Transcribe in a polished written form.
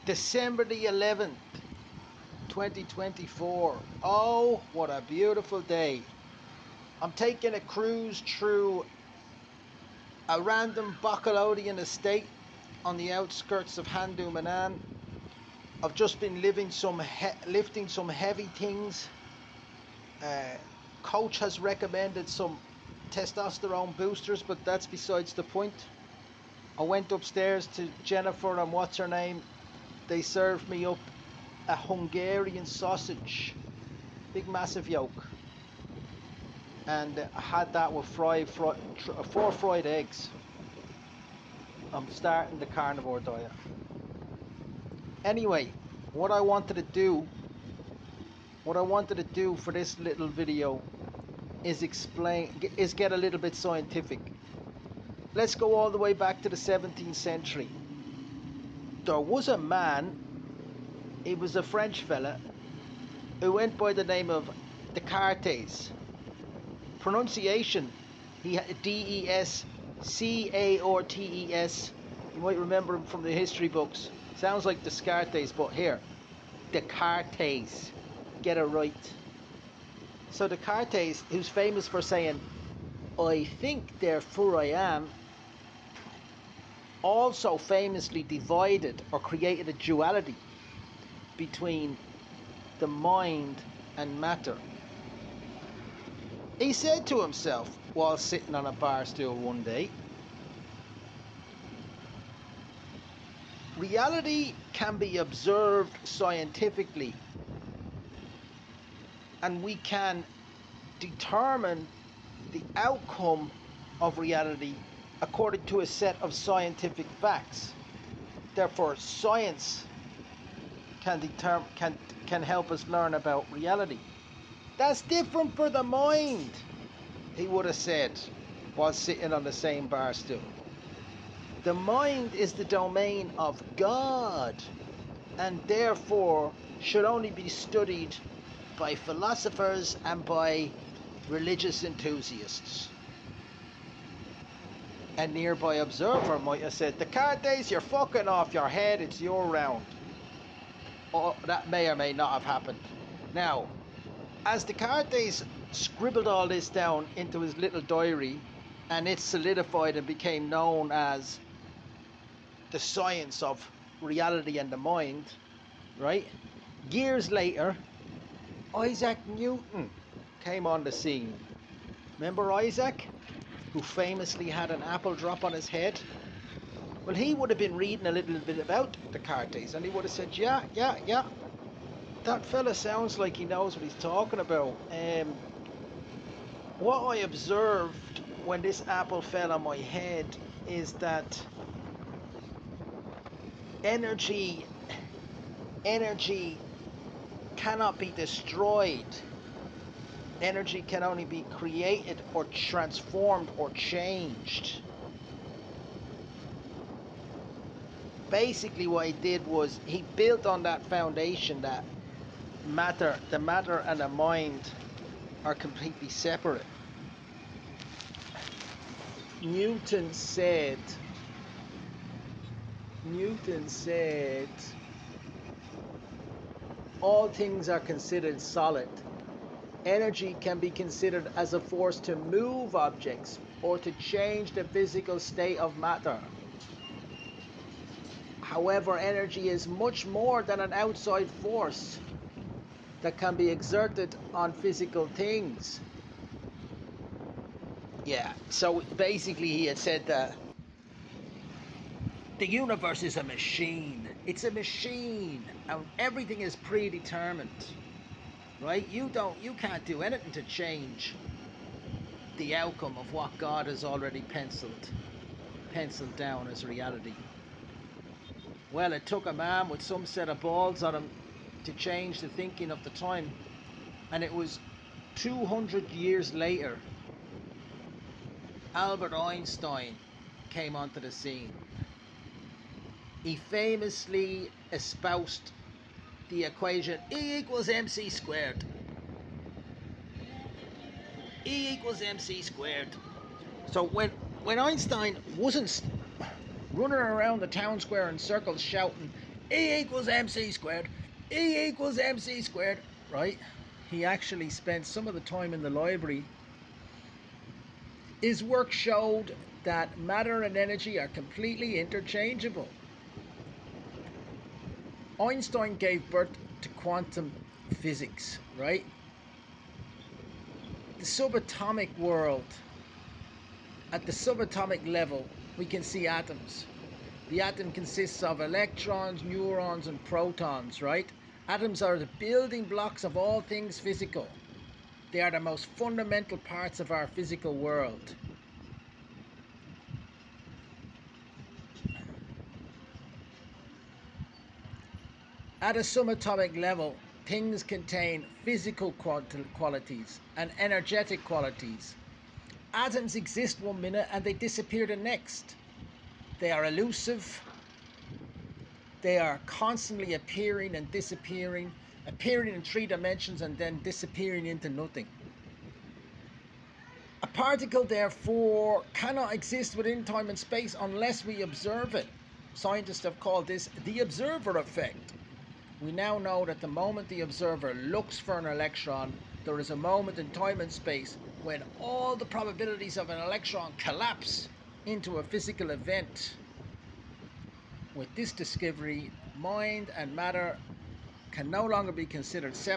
December the 11th, 2024. Oh, what a beautiful day. I'm taking a cruise through a random Bacalodian estate on the outskirts of Handu Manan. I've just been lifting some heavy things. Coach has recommended some testosterone boosters, but that's besides the point. I went upstairs to Jennifer and what's her name. They served me up a Hungarian sausage, big massive yolk, and I had that with 4 fried eggs. I'm starting the carnivore diet. Anyway, what I wanted to do for this little video is get a little bit scientific. Let's go all the way back to the 17th century. There was a man, he was a French fella, who went by the name of Descartes. Pronunciation, he had Descartes. You might remember him from the history books. Sounds like Descartes, but here, Descartes. Get it right. So Descartes, who's famous for saying, "I think, therefore I am," also famously divided or created a duality between the mind and matter. He said to himself while sitting on a bar stool one day, "Reality can be observed scientifically, and we can determine the outcome of reality according to a set of scientific facts. Therefore, science can help us learn about reality. That's different for the mind," he would have said while sitting on the same bar stool. "The mind is the domain of God, and therefore should only be studied by philosophers and by religious enthusiasts." A nearby observer might have said, "Descartes, you're fucking off your head, it's your round." Or that may or may not have happened. Now, as Descartes scribbled all this down into his little diary, and it solidified and became known as the science of reality and the mind, right? Years later, Isaac Newton came on the scene. Remember Isaac, who famously had an apple drop on his head? Well, he would have been reading a little bit about Descartes, and he would have said, yeah, that fella sounds like he knows what he's talking about. What I observed when this apple fell on my head is that energy cannot be destroyed. Energy can only be created or transformed or changed." Basically what he did was he built on that foundation that the matter and the mind are completely separate. Newton said all things are considered solid. Energy can be considered as a force to move objects or to change the physical state of matter. However, energy is much more than an outside force that can be exerted on physical things. Yeah, so basically he had said that the universe is a machine. It's a machine, and everything is predetermined, right? You can't do anything to change the outcome of what God has already penciled down as reality. Well, it took a man with some set of balls on him to change the thinking of the time, and it was 200 years later Albert Einstein came onto the scene. He famously espoused the equation E equals mc squared. E equals mc squared. So when Einstein wasn't running around the town square in circles shouting E equals mc squared. E equals mc squared. Right? He actually spent some of the time in the library. His work showed that matter and energy are completely interchangeable. Einstein gave birth to quantum physics, right? The subatomic world, at the subatomic level, we can see atoms. The atom consists of electrons, neurons, and protons, right? Atoms are the building blocks of all things physical. They are the most fundamental parts of our physical world. At a subatomic level, things contain physical qualities and energetic qualities. Atoms exist one minute and they disappear the next. They are elusive. They are constantly appearing and disappearing, appearing in 3 dimensions and then disappearing into nothing. A particle, therefore, cannot exist within time and space unless we observe it. Scientists have called this the observer effect. We now know that the moment the observer looks for an electron, there is a moment in time and space when all the probabilities of an electron collapse into a physical event. With this discovery, mind and matter can no longer be considered separate.